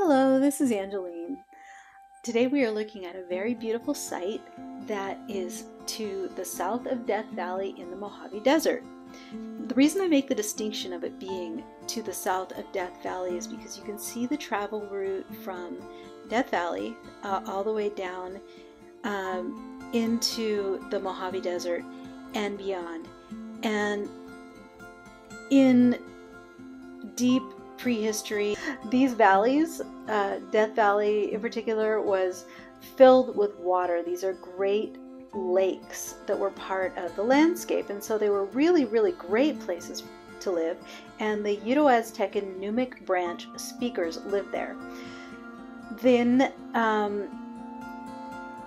Hello, this is Angeline. Today we are looking at a very beautiful site that is to the south of Death Valley in the Mojave Desert. The reason I make the distinction of it being to the south of Death Valley is because you can see the travel route from Death Valley all the way down into the Mojave Desert and beyond. And in deep prehistory, these valleys, Death Valley in particular, was filled with water. These are great lakes that were part of the landscape, and so they were really, really great places to live, and the Uto-Aztec and Numic branch speakers lived there. Then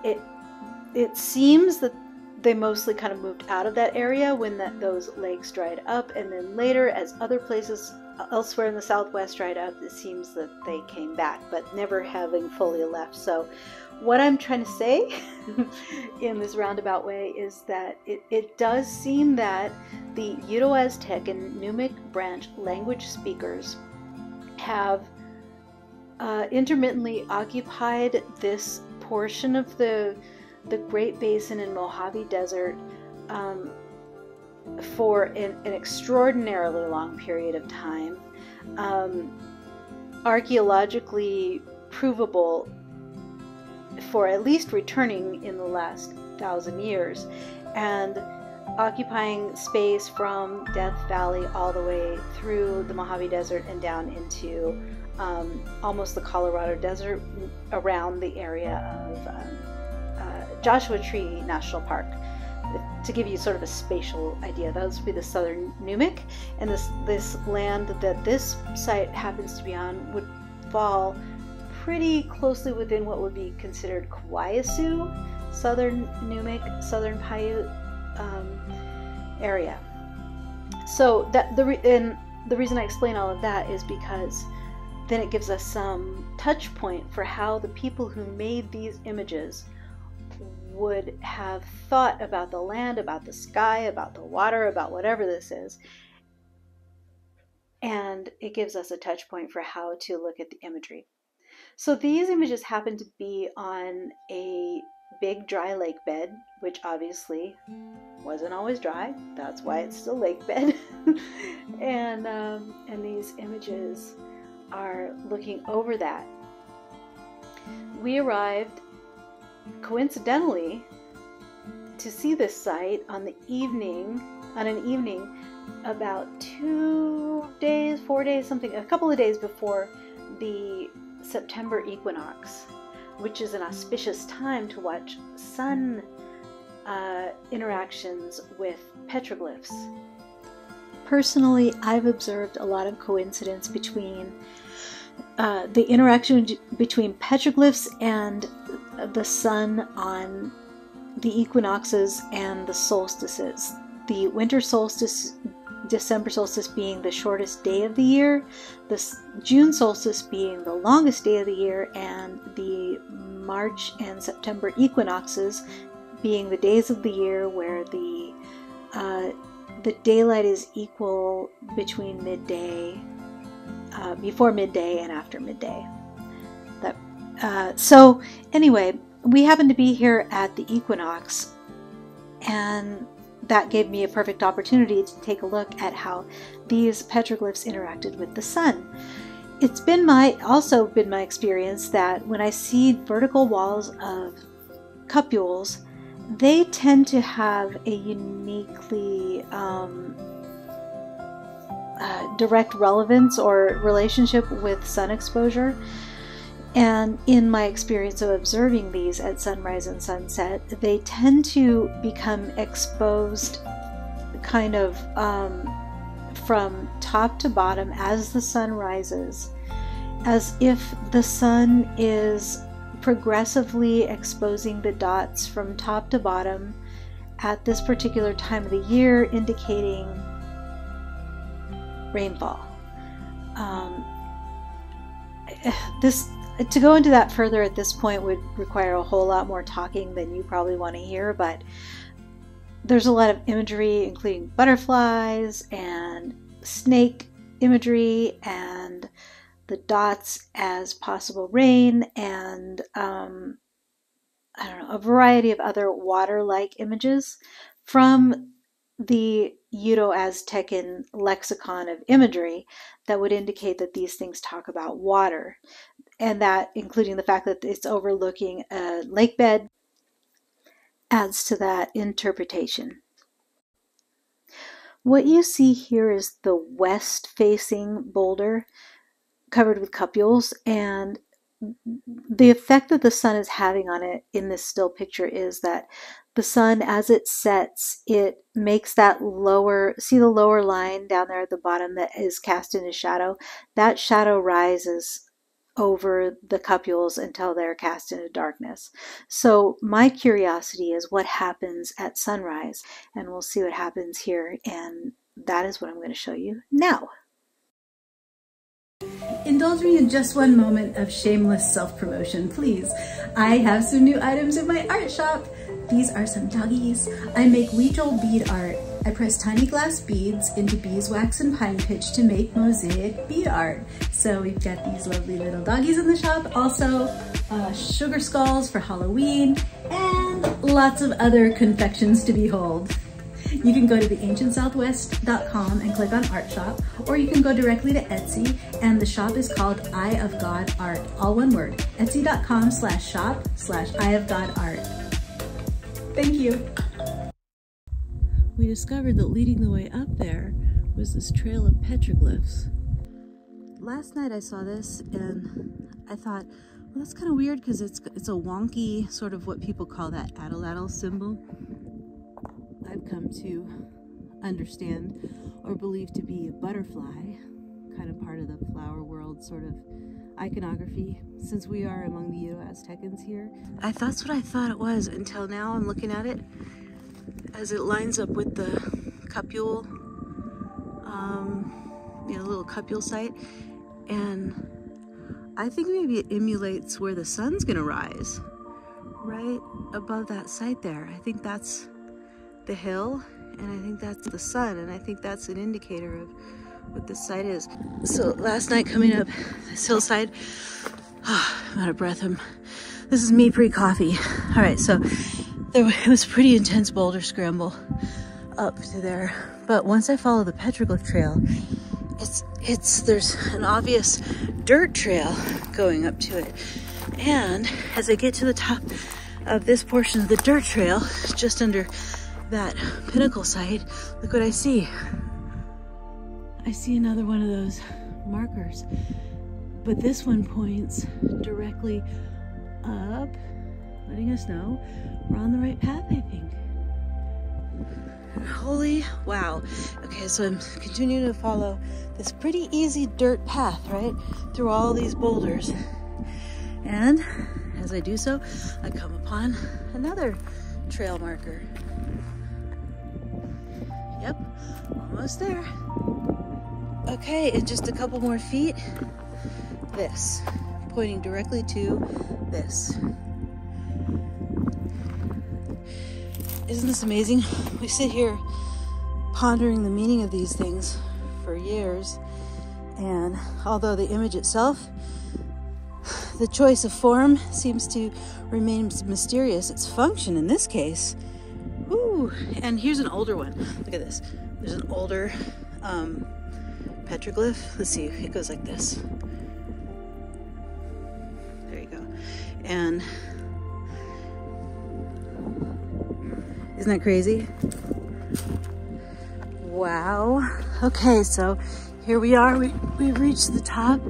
it seems that they mostly kind of moved out of that area when those lakes dried up, and then later, as other places elsewhere in the Southwest dried up, it seems that they came back, but never having fully left. So what I'm trying to say in this roundabout way is that it does seem that the Uto-Aztec and Numic branch language speakers have intermittently occupied this portion of the Great Basin and Mojave Desert for an extraordinarily long period of time, archaeologically provable for at least returning in the last 1,000 years, and occupying space from Death Valley all the way through the Mojave Desert and down into almost the Colorado Desert around the area of Joshua Tree National Park. To give you sort of a spatial idea, those would be the southern Numic, and this land that this site happens to be on would fall pretty closely within what would be considered Kauai-Sioux, southern Numic, southern Paiute area. So the reason I explain all of that is because then it gives us some touch point for how the people who made these images would have thought about the land, about the sky, about the water, about whatever this is. And it gives us a touch point for how to look at the imagery. So these images happen to be on a big dry lake bed, which obviously wasn't always dry. That's why it's still lake bed. and these images are looking over that. We arrived coincidentally to see this site on an evening about 2 days, 4 days, something, a couple of days before the September equinox, which is an auspicious time to watch sun interactions with petroglyphs. Personally, I've observed a lot of coincidence between the interaction between petroglyphs and the sun on the equinoxes and the solstices. The winter solstice, December solstice, being the shortest day of the year, the June solstice being the longest day of the year, and the March and September equinoxes being the days of the year where the daylight is equal between midday, before midday and after midday. So anyway, we happened to be here at the equinox, and that gave me a perfect opportunity to take a look at how these petroglyphs interacted with the sun. It's been also been my experience that when I see vertical walls of cupules, they tend to have a uniquely direct relevance or relationship with sun exposure. And in my experience of observing these at sunrise and sunset, they tend to become exposed kind of from top to bottom as the sun rises, as if the sun is progressively exposing the dots from top to bottom at this particular time of the year, indicating rainfall. To go into that further at this point would require a whole lot more talking than you probably want to hear, but there's a lot of imagery, including butterflies and snake imagery and the dots as possible rain, and I don't know, a variety of other water-like images from the Uto-Aztecan lexicon of imagery that would indicate that these things talk about water, and that including the fact that it's overlooking a lake bed adds to that interpretation. What you see here is the west-facing boulder covered with cupules, and the effect that the sun is having on it in this still picture is that the sun, as it sets, it makes that lower, see the lower line down there at the bottom that is cast into shadow? That shadow rises over the cupules until they're cast into darkness. So my curiosity is what happens at sunrise, and we'll see what happens here, and that is what I'm going to show you now. Indulge me in just one moment of shameless self-promotion, please. I have some new items in my art shop. These are some doggies. I make Huichol bead art. I press tiny glass beads into beeswax and pine pitch to make mosaic bead art. So we've got these lovely little doggies in the shop. Also, sugar skulls for Halloween, and lots of other confections to behold. You can go to theancientsouthwest.com and click on Art Shop, or you can go directly to Etsy, and the shop is called EyeOfGodArt, all one word, etsy.com/shop/EyeOfGodArt. Thank you. We discovered that leading the way up there was this trail of petroglyphs. Last night I saw this and I thought, well, that's kind of weird because it's a wonky sort of what people call that atlatl symbol. I've come to understand or believe to be a butterfly, kind of part of the flower world sort of iconography, since we are among the Uto-Aztecans here. That's what I thought it was until now I'm looking at it as it lines up with the Cupule, little Cupule site, and I think maybe it emulates where the sun's gonna rise, right above that site there. I think that's the hill, and I think that's the sun, and I think that's an indicator of what this site is. So last night coming up this hillside, I'm out of breath. This is me pre-coffee. All right, so it was a pretty intense boulder scramble up to there, but once I follow the petroglyph trail, there's an obvious dirt trail going up to it, and as I get to the top of this portion of the dirt trail, just under that pinnacle site, look what I see. I see another one of those markers, but this one points directly up, letting us know we're on the right path, I think. Holy wow. Okay, so I'm continuing to follow this pretty easy dirt path, right, through all these boulders. And as I do so, I come upon another trail marker. Yep, almost there. Okay, in just a couple more feet, this, pointing directly to this. Isn't this amazing? We sit here pondering the meaning of these things for years, and although the image itself, the choice of form seems to remain mysterious, its function in this case, ooh, and here's an older one. Look at this. There's an older petroglyph. Let's see, it goes like this. There you go. And isn't that crazy? Wow. Okay, so here we are. We've reached the top,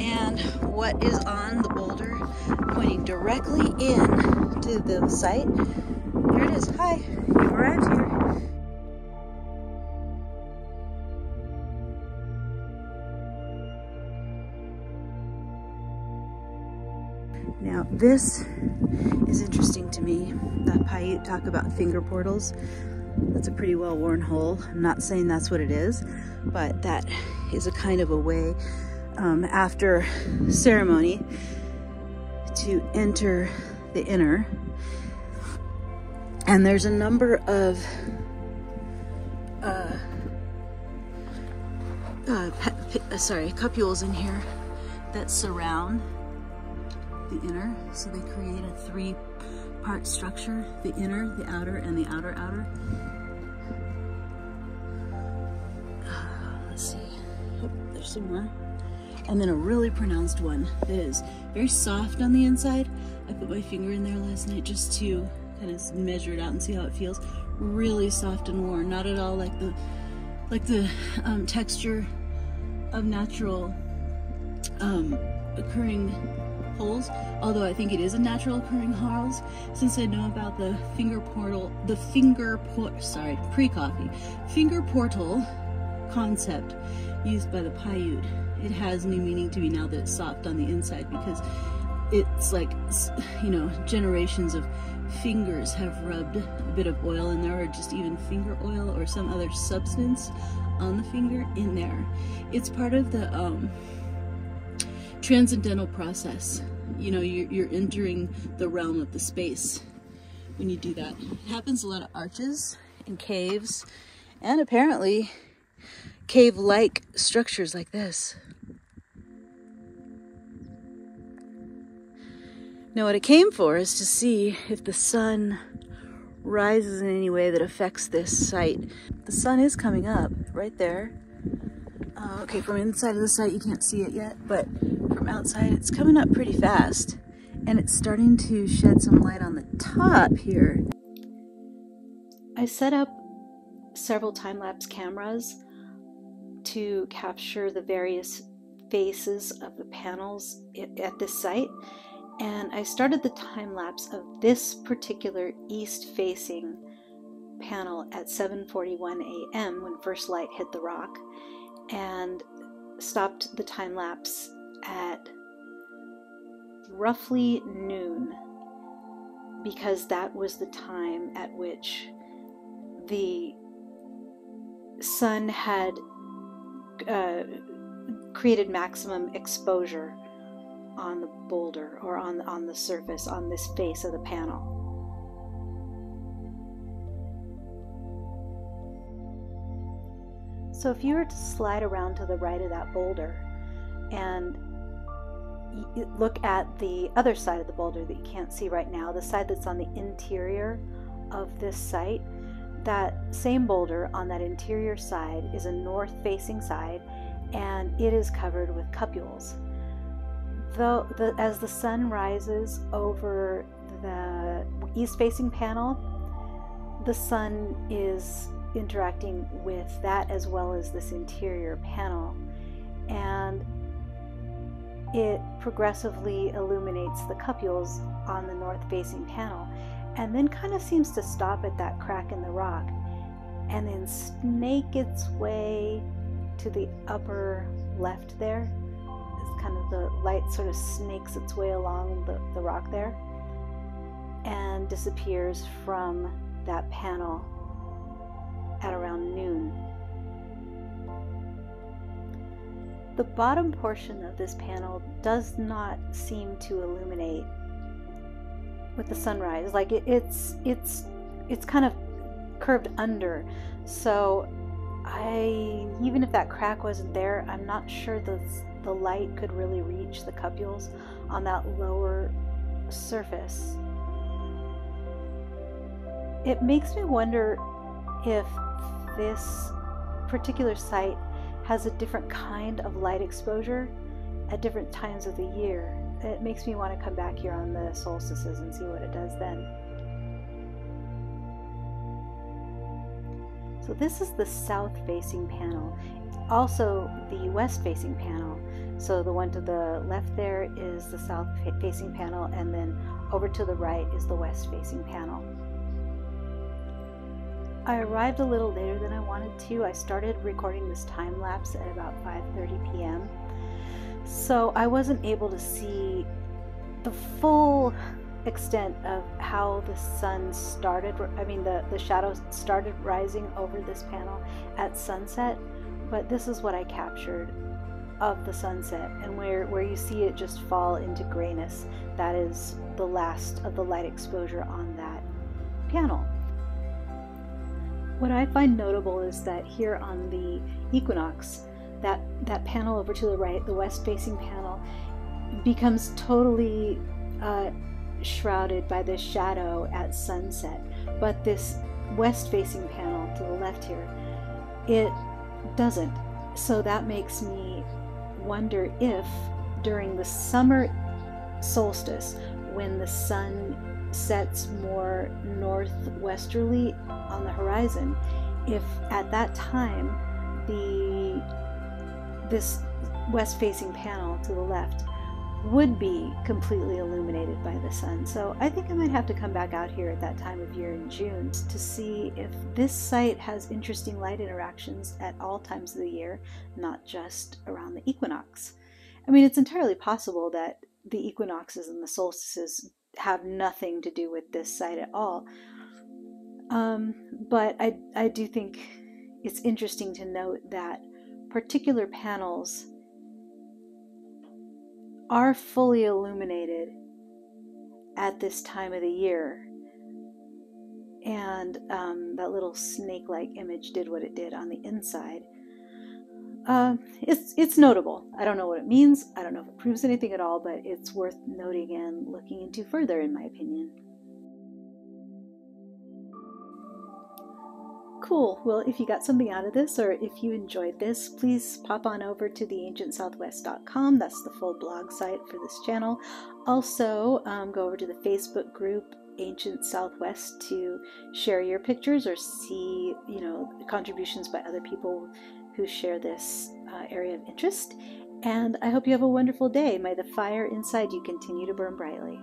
and what is on the boulder pointing directly in to the site? Here it is. Hi, we've arrived here. Now this is interesting to me. That Paiute talk about finger portals. That's a pretty well-worn hole. I'm not saying that's what it is, but that is a kind of a way after ceremony to enter the inner. And there's a number of cupules in here. that surround the inner. So they create a three-part structure, the inner, the outer, and the outer. Let's see, oh, there's some more. And then a really pronounced one that is very soft on the inside. I put my finger in there last night just to kind of measure it out and see how it feels. Really soft and worn, not at all like the texture of natural occurring holes, although I think it is a natural occurring holes, since I know about the finger portal concept used by the Paiute. It has new meaning to me now that it's soft on the inside, because it's like, you know, generations of fingers have rubbed a bit of oil in there, or just even finger oil or some other substance on the finger in there. It's part of the transcendental process. You know, you're entering the realm of the space when you do that. It happens a lot of arches and caves, and apparently cave-like structures like this. Now what I came for is to see if the sun rises in any way that affects this site. The sun is coming up right there. Okay, from inside of the site you can't see it yet, but from outside it's coming up pretty fast. And it's starting to shed some light on the top here. I set up several time-lapse cameras to capture the various faces of the panels at this site. And I started the time-lapse of this particular east-facing panel at 7:41 a.m. when first light hit the rock, and stopped the time-lapse at roughly noon, because that was the time at which the sun had created maximum exposure on the boulder, or on the surface, on this face of the panel. So if you were to slide around to the right of that boulder and look at the other side of the boulder that you can't see right now, the side that's on the interior of this site, that same boulder on that interior side is a north-facing side, and it is covered with cupules. Though as the sun rises over the east-facing panel, the sun is interacting with that as well as this interior panel, and it progressively illuminates the cupules on the north-facing panel, and then kind of seems to stop at that crack in the rock, and then snake its way to the upper left there. It's kind of the light sort of snakes its way along the rock there and disappears from that panel at around noon. The bottom portion of this panel does not seem to illuminate with the sunrise. Like it's kind of curved under. So even if that crack wasn't there, I'm not sure the light could really reach the cupules on that lower surface. It makes me wonder if this particular site has a different kind of light exposure at different times of the year. It makes me want to come back here on the solstices and see what it does then. So this is the south-facing panel, also the west-facing panel. So the one to the left there is the south-facing panel, and then over to the right is the west-facing panel. I arrived a little later than I wanted to. I started recording this time lapse at about 5:30 p.m. So I wasn't able to see the full extent of how the sun started, the shadows started rising over this panel at sunset, but this is what I captured of the sunset, and where you see it just fall into grayness, that is the last of the light exposure on that panel. What I find notable is that here on the equinox, that panel over to the right, the west-facing panel, becomes totally shrouded by the shadow at sunset. But this west-facing panel to the left here, it doesn't. So that makes me wonder if during the summer solstice, when the sun sets more northwesterly on the horizon, if at that time this west-facing panel to the left would be completely illuminated by the sun. So I think I might have to come back out here at that time of year in June to see if this site has interesting light interactions at all times of the year, not just around the equinox. I mean, it's entirely possible that the equinoxes and the solstices have nothing to do with this site at all. But I do think it's interesting to note that particular panels are fully illuminated at this time of the year. And that little snake-like image did what it did on the inside. It's notable. I don't know what it means. I don't know if it proves anything at all, but it's worth noting and looking into further, in my opinion. Cool. Well, if you got something out of this, or if you enjoyed this, please pop on over to theancientsouthwest.com. That's the full blog site for this channel. Also, go over to the Facebook group Ancient Southwest to share your pictures or see, contributions by other people who share this area of interest. And I hope you have a wonderful day. May the fire inside you continue to burn brightly.